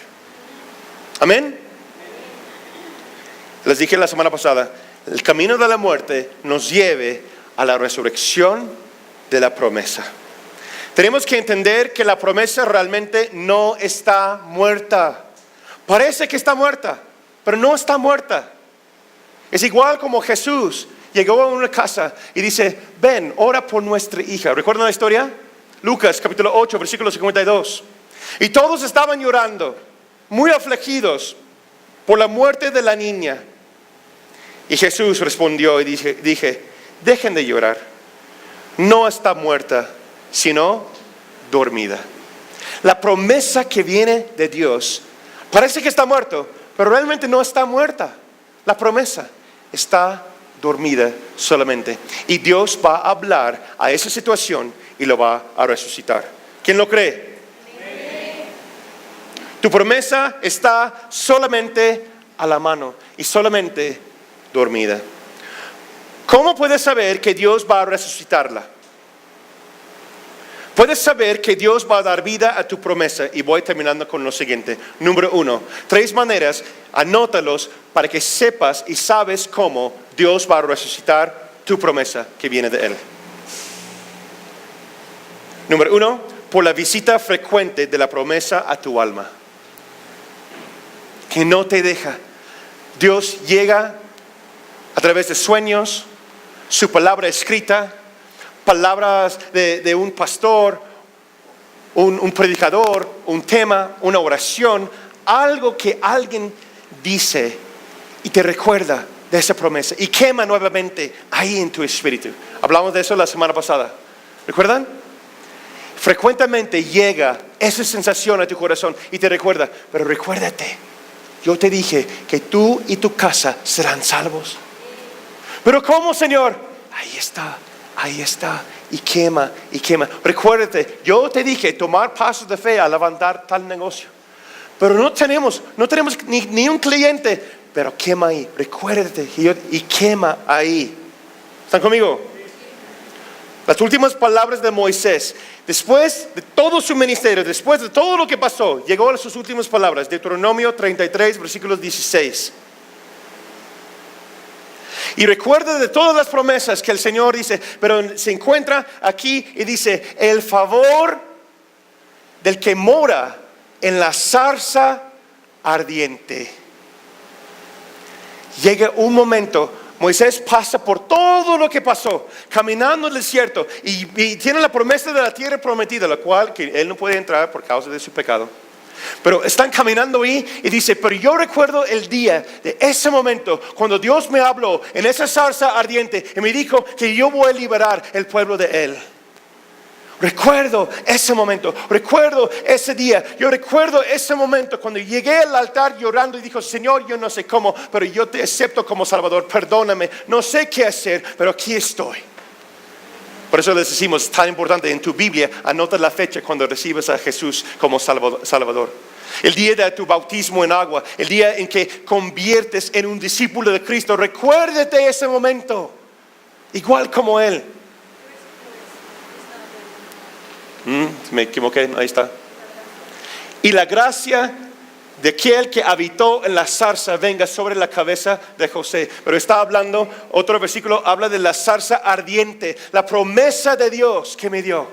Amén. Les dije la semana pasada, el camino de la muerte nos lleve a la resurrección de la promesa. Tenemos que entender que la promesa realmente no está muerta. Parece que está muerta, pero no está muerta. Es igual como Jesús llegó a una casa y dice, ven, ora por nuestra hija. ¿Recuerdan la historia? Lucas capítulo 8, versículo 52. Y todos estaban llorando, muy afligidos por la muerte de la niña. Y Jesús respondió y dije, dejen de llorar. No está muerta, sino dormida. La promesa que viene de Dios parece que está muerto, pero realmente no está muerta. La promesa está dormida solamente. Y Dios va a hablar a esa situación y lo va a resucitar. ¿Quién lo cree? Tu promesa está solamente a la mano y solamente dormida. ¿Cómo puedes saber que Dios va a resucitarla? Puedes saber que Dios va a dar vida a tu promesa. Y voy terminando con lo siguiente. Número 1, 3 maneras, anótalos para que sepas y sabes cómo Dios va a resucitar tu promesa que viene de Él. Número 1, por la visita frecuente de la promesa a tu alma. Que no te deja. Dios llega a través de sueños, su palabra escrita, palabras de un pastor, un predicador, un tema, una oración, algo que alguien dice y te recuerda de esa promesa y quema nuevamente ahí en tu espíritu. Hablamos de eso la semana pasada. ¿Recuerdan? Frecuentemente llega esa sensación a tu corazón y te recuerda, pero recuérdate, yo te dije que tú y tu casa serán salvos. ¿Pero cómo, Señor? Ahí está, y quema. Recuérdate, yo te dije tomar pasos de fe a levantar tal negocio. Pero no tenemos ni un cliente, pero quema ahí. Recuérdate, y quema ahí. ¿Están conmigo? Las últimas palabras de Moisés, después de todo su ministerio, después de todo lo que pasó, llegó a sus últimas palabras, Deuteronomio 33, versículos 16. Y recuerda de todas las promesas que el Señor dice, pero se encuentra aquí y dice, el favor del que mora en la zarza ardiente. Llega un momento, Moisés pasa por todo lo que pasó, caminando en el desierto, y tiene la promesa de la tierra prometida, la cual que él no puede entrar por causa de su pecado. Pero están caminando ahí y dice, pero yo recuerdo el día de ese momento cuando Dios me habló en esa zarza ardiente y me dijo que yo voy a liberar el pueblo de Él. Recuerdo ese momento, recuerdo ese día, yo recuerdo ese momento cuando llegué al altar llorando y dijo, Señor, yo no sé cómo, pero yo te acepto como Salvador, perdóname, no sé qué hacer, pero aquí estoy. Por eso les decimos, es tan importante en tu Biblia, anota la fecha cuando recibes a Jesús como Salvador. El día de tu bautismo en agua, el día en que conviertes en un discípulo de Cristo, recuérdate ese momento, igual como Él. Me equivoqué, ahí está. Y la gracia de aquel que habitó en la zarza venga sobre la cabeza de José. Pero está hablando, otro versículo habla de la zarza ardiente, la promesa de Dios que me dio.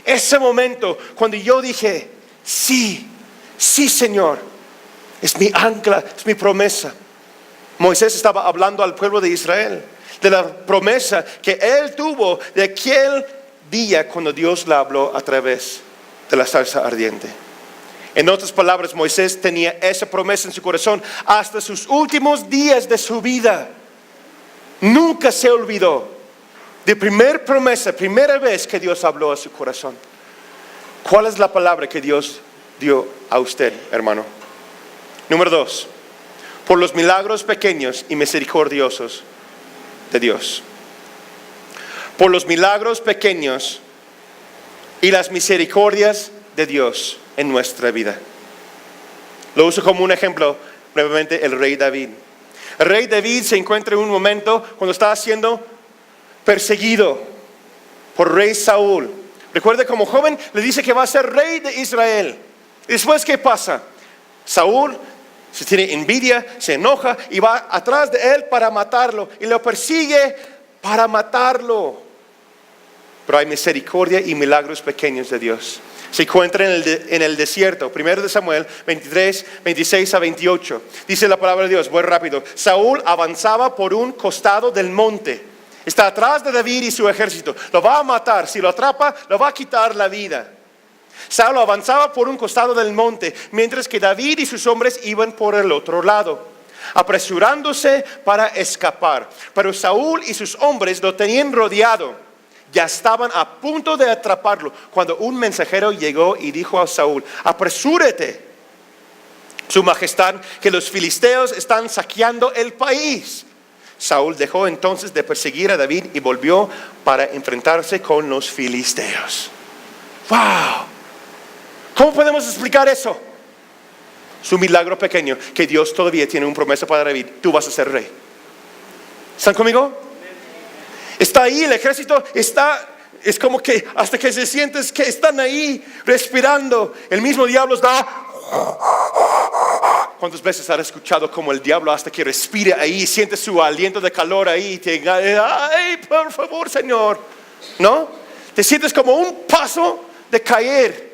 Ese momento cuando yo dije, sí Señor, es mi ancla, es mi promesa. Moisés estaba hablando al pueblo de Israel de la promesa que él tuvo de aquel día cuando Dios le habló a través de la zarza ardiente. En otras palabras, Moisés tenía esa promesa en su corazón hasta sus últimos días de su vida. Nunca se olvidó de primera vez que Dios habló a su corazón. ¿Cuál es la palabra que Dios dio a usted, hermano? Número 2, por los milagros pequeños y misericordiosos de Dios. Por los milagros pequeños y las misericordias de Dios en nuestra vida. Lo uso como un ejemplo brevemente, el rey David. El rey David se encuentra en un momento cuando está siendo perseguido por rey Saúl. Recuerda, como joven le dice que va a ser rey de Israel. Y después, ¿qué pasa? Saúl se tiene envidia, se enoja y va atrás de él para matarlo y lo persigue para matarlo. Pero hay misericordia y milagros pequeños de Dios. Se encuentra en el desierto. 1 de Samuel 23, 26 a 28. Dice la palabra de Dios, voy rápido. Saúl avanzaba por un costado del monte. Está atrás de David y su ejército. Lo va a matar. Si lo atrapa, lo va a quitar la vida. Saúl avanzaba por un costado del monte, mientras que David y sus hombres iban por el otro lado, apresurándose para escapar. Pero Saúl y sus hombres lo tenían rodeado. Ya estaban a punto de atraparlo cuando un mensajero llegó y dijo a Saúl, apresúrate, su majestad, que los filisteos están saqueando el país. Saúl dejó entonces de perseguir a David y volvió para enfrentarse con los filisteos. ¡Wow! ¿Cómo podemos explicar eso? Es un milagro pequeño, que Dios todavía tiene una promesa para David. Tú vas a ser rey. ¿Están conmigo? Está ahí, el ejército está, es como que hasta que se sientes que están ahí respirando. El mismo diablo está. ¿Cuántas veces has escuchado como el diablo hasta que respira ahí, siente su aliento de calor ahí, ay, por favor, Señor, ¿no? Te sientes como un paso de caer.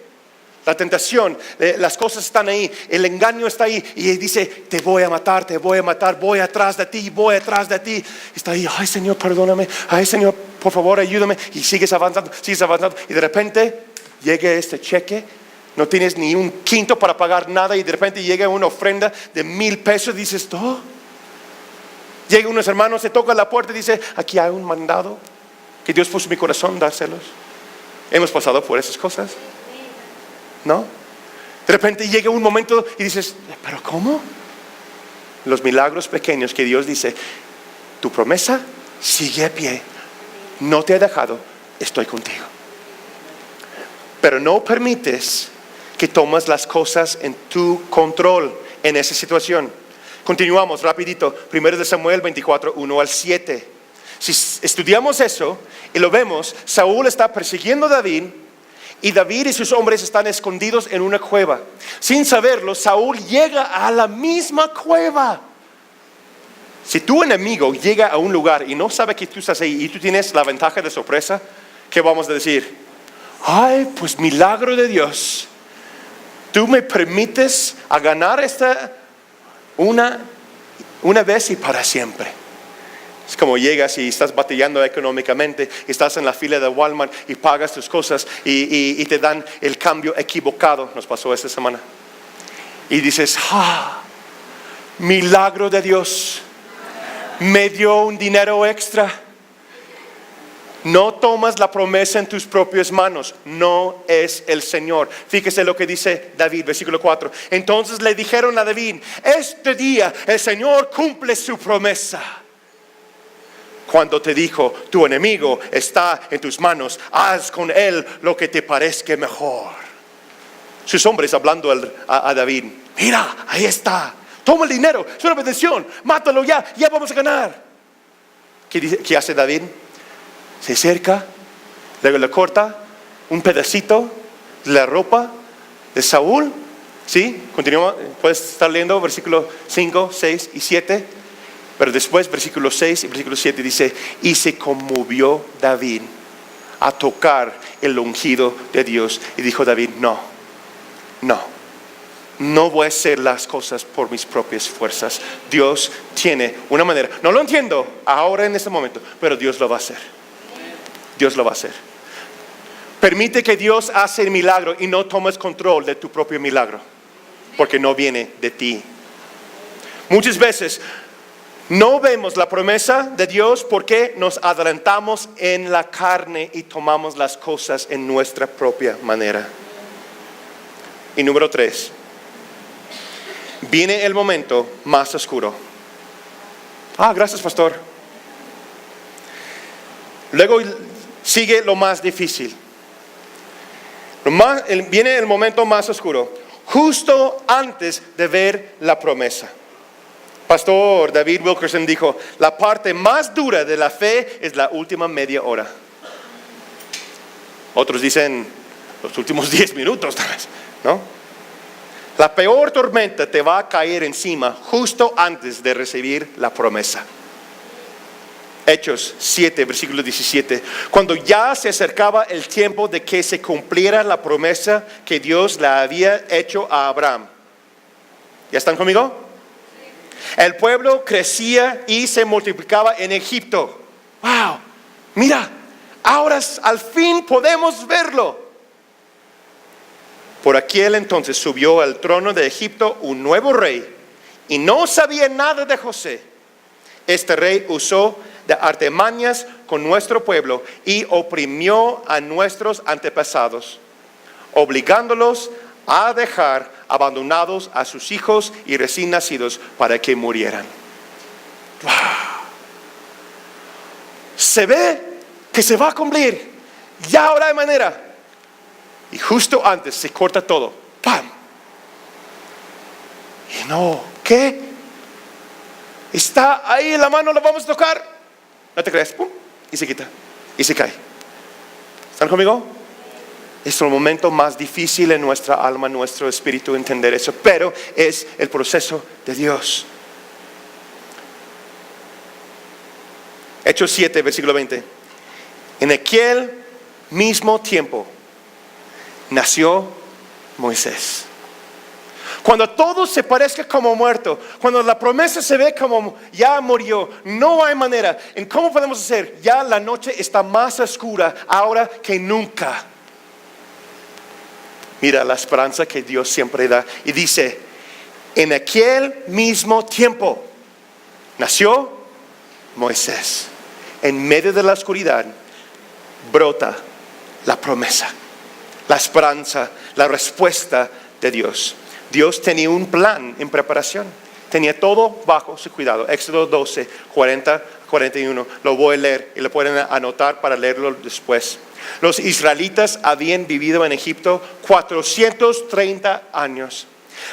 La tentación, las cosas están ahí, el engaño está ahí y dice, te voy a matar, voy atrás de ti. Está ahí, ay Señor, perdóname, ay Señor, por favor, ayúdame. Y sigues avanzando y de repente llega este cheque. No tienes ni un quinto para pagar nada y de repente llega una ofrenda de 1,000 pesos. Dices, ¿todo? Llegan unos hermanos, se toca la puerta y dice, aquí hay un mandado que Dios puso en mi corazón dárselos. Hemos pasado por esas cosas, ¿no? De repente llega un momento y dices, ¿pero cómo? Los milagros pequeños que Dios dice, tu promesa sigue a pie, no te he dejado, estoy contigo. Pero no permites que tomas las cosas en tu control en esa situación. Continuamos rapidito. 1 Samuel 24, 1 al 7. Si estudiamos eso y lo vemos, Saúl está persiguiendo a David y David y sus hombres están escondidos en una cueva. Sin saberlo, Saúl llega a la misma cueva. Si tu enemigo llega a un lugar y no sabe que tú estás ahí y tú tienes la ventaja de sorpresa, ¿qué vamos a decir? Ay, pues milagro de Dios. Tú me permites a ganar esta una vez y para siempre. Es como llegas y estás batallando económicamente, estás en la fila de Walmart y pagas tus cosas y te dan el cambio equivocado. Nos pasó esta semana. Y dices, milagro de Dios. Me dio un dinero extra. No tomas la promesa en tus propias manos, no es el Señor. Fíjese lo que dice David, versículo 4. Entonces le dijeron a David, este día el Señor cumple su promesa. Cuando te dijo, tu enemigo está en tus manos, haz con él lo que te parezca mejor. Sus hombres hablando a David, mira, ahí está, toma el dinero, es una bendición, mátalo ya vamos a ganar. ¿Qué hace David? Se acerca, luego le corta un pedacito de la ropa de Saúl. ¿Sí? Continúa, puedes estar leyendo versículo 5, 6 y 7. Pero después versículo 6 y versículo 7 dice, y se conmovió David a tocar el ungido de Dios. Y dijo David, no voy a hacer las cosas por mis propias fuerzas. Dios tiene una manera. No lo entiendo ahora en este momento, pero Dios lo va a hacer. Dios lo va a hacer. Permite que Dios hace el milagro y no tomes control de tu propio milagro, porque no viene de ti. Muchas veces no vemos la promesa de Dios porque nos adelantamos en la carne y tomamos las cosas en nuestra propia manera. Y número 3, viene el momento más oscuro. Gracias, pastor. Luego sigue lo más difícil. Viene el momento más oscuro, justo antes de ver la promesa. Pastor David Wilkerson dijo, la parte más dura de la fe es la última media hora. Otros dicen los últimos 10 minutos, tal vez, ¿no? La peor tormenta te va a caer encima justo antes de recibir la promesa. Hechos 7, versículo 17. Cuando ya se acercaba el tiempo de que se cumpliera la promesa que Dios le había hecho a Abraham. ¿Ya están conmigo? El pueblo crecía y se multiplicaba en Egipto. ¡Wow! Mira, ahora al fin podemos verlo. Por aquel entonces subió al trono de Egipto un nuevo rey y no sabía nada de José. Este rey usó de artimañas con nuestro pueblo y oprimió a nuestros antepasados, obligándolos a dejar abandonados a sus hijos y recién nacidos para que murieran. ¡Wow! se ve que se va a cumplir, ya ahora hay manera. Y justo antes se corta todo, ¡pam! Y no, ¿qué? Está ahí en la mano, lo vamos a tocar. ¿No te crees? ¡Pum! Y se quita, y se cae. ¿Están conmigo? Es el momento más difícil en nuestra alma, en nuestro espíritu entender eso, pero es el proceso de Dios. Hechos 7, versículo 20. En aquel mismo tiempo nació Moisés. Cuando todo se parezca como muerto, cuando la promesa se ve como ya murió, no hay manera. ¿En cómo podemos hacer? Ya la noche está más oscura ahora que nunca. Mira la esperanza que Dios siempre da. Y dice, en aquel mismo tiempo nació Moisés. En medio de la oscuridad brota la promesa, la esperanza, la respuesta de Dios. Dios tenía un plan en preparación. Tenía todo bajo su cuidado. Éxodo 12, 40, 41. Lo voy a leer y lo pueden anotar para leerlo después. Los israelitas habían vivido en Egipto 430 años.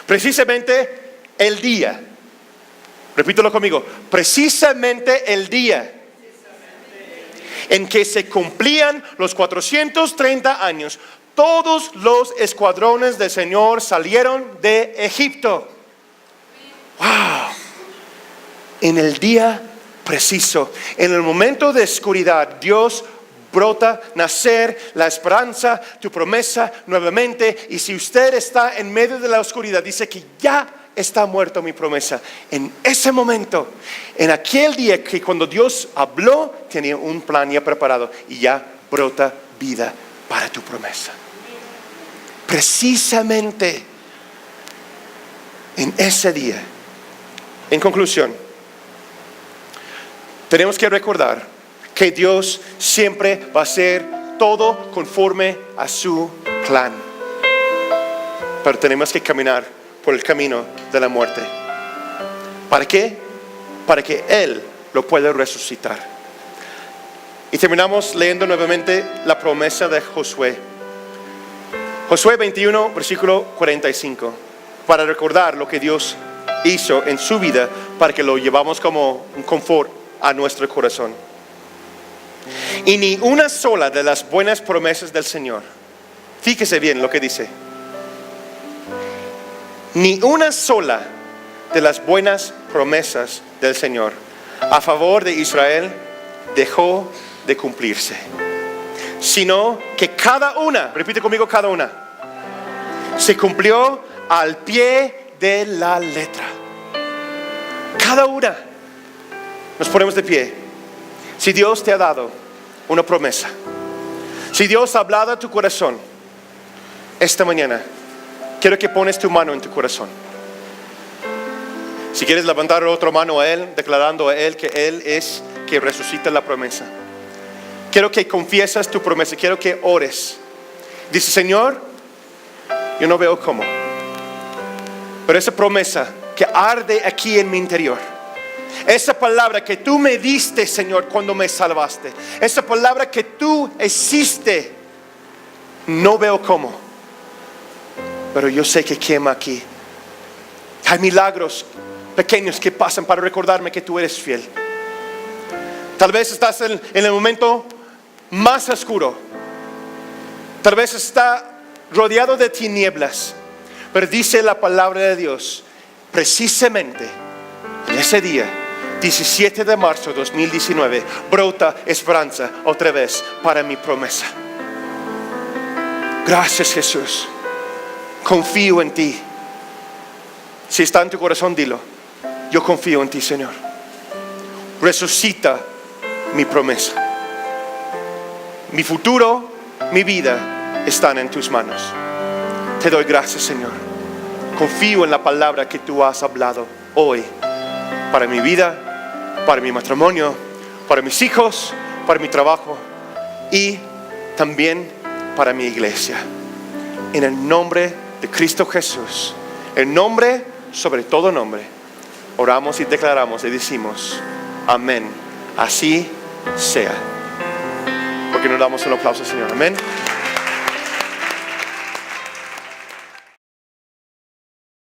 Precisamente el día, repítelo conmigo, precisamente el día en que se cumplían los 430 años, todos los escuadrones del Señor salieron de Egipto. ¡Wow! En el día preciso, en el momento de oscuridad, Dios brota, nacer, la esperanza, tu promesa nuevamente. Y si usted está en medio de la oscuridad, dice que ya está muerto mi promesa. En ese momento, en aquel día que cuando Dios habló, tenía un plan ya preparado y ya brota vida para tu promesa. Precisamente en ese día. En conclusión, tenemos que recordar que Dios siempre va a hacer todo conforme a su plan. Pero tenemos que caminar por el camino de la muerte. ¿Para qué? Para que Él lo pueda resucitar. Y terminamos leyendo nuevamente la promesa de Josué. Josué 21, versículo 45. Para recordar lo que Dios hizo en su vida, para que lo llevamos como un confort a nuestro corazón. Y ni una sola de las buenas promesas del Señor, fíjese bien lo que dice, ni una sola de las buenas promesas del Señor a favor de Israel dejó de cumplirse, sino que cada una, repite conmigo, cada una, se cumplió al pie de la letra. Cada una. Nos ponemos de pie. Si Dios te ha dado una promesa, si Dios ha hablado a tu corazón esta mañana, quiero que pones tu mano en tu corazón. Si quieres levantar otra mano a Él, declarando a Él que Él es que resucita la promesa. Quiero que confiesas tu promesa, quiero que ores. Dice, Señor, yo no veo cómo, pero esa promesa que arde aquí en mi interior, esa palabra que tú me diste, Señor, cuando me salvaste, esa palabra que tú hiciste, no veo cómo, pero yo sé que quema aquí. Hay milagros pequeños que pasan para recordarme que tú eres fiel. Tal vez estás en el momento más oscuro, tal vez está rodeado de tinieblas, pero dice la palabra de Dios, precisamente en ese día 17 de marzo de 2019 brota esperanza otra vez para mi promesa. Gracias, Jesús. Confío en ti. Si está en tu corazón, dilo. Yo confío en ti, Señor. Resucita mi promesa. Mi futuro, mi vida están en tus manos. Te doy gracias, Señor. Confío en la palabra que tú has hablado hoy para mi vida, para mi matrimonio, para mis hijos, para mi trabajo y también para mi iglesia. En el nombre de Cristo Jesús, el nombre sobre todo nombre, oramos y declaramos y decimos amén. Así sea. Porque nos damos un aplauso, Señor. Amén.